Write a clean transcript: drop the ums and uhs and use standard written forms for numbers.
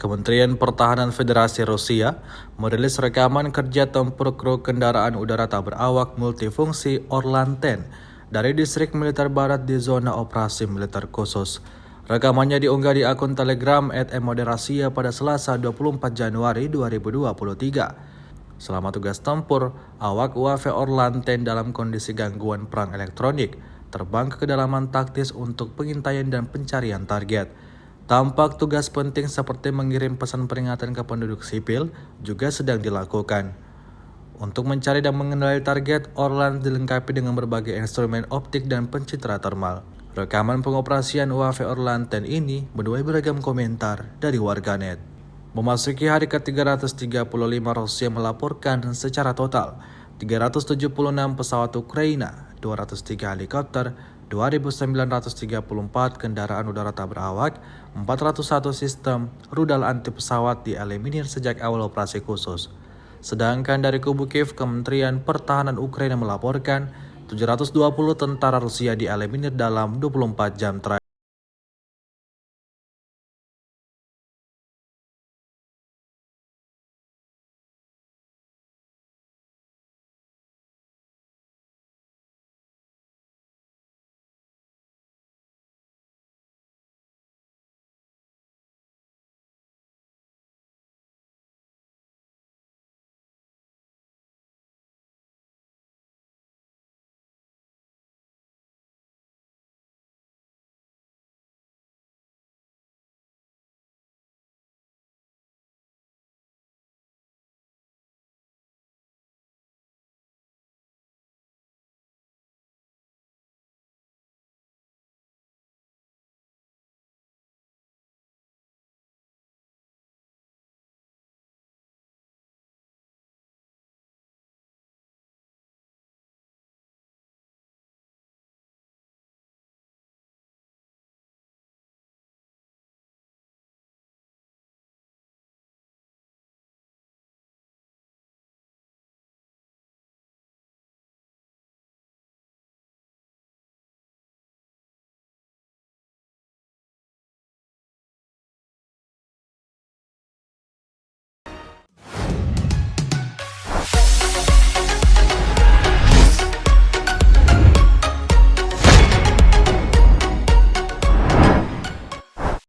Kementerian Pertahanan Federasi Rusia merilis rekaman kerja tempur kru kendaraan udara tak berawak multifungsi Orlan-10 dari distrik militer barat di zona operasi militer khusus. Rekamannya diunggah di akun Telegram @moderasiya pada Selasa 24 Januari 2023. Selama tugas tempur, awak UAV Orlan-10 dalam kondisi gangguan perang elektronik terbang ke kedalaman taktis untuk pengintaian dan pencarian target. Tampak tugas penting seperti mengirim pesan peringatan ke penduduk sipil juga sedang dilakukan. Untuk mencari dan mengenali target, Orlan dilengkapi dengan berbagai instrumen optik dan pencitra termal. Rekaman pengoperasian UAV Orlan-10 ini menuai beragam komentar dari warganet. Memasuki hari ke-335, Rusia melaporkan secara total 376 pesawat Ukraina, 203 helikopter, 2.934 kendaraan udara tak berawak, 401 sistem rudal anti pesawat dieliminir sejak awal operasi khusus. Sedangkan dari kubu Kiev, Kementerian Pertahanan Ukraina melaporkan 720 tentara Rusia dieliminir dalam 24 jam terakhir.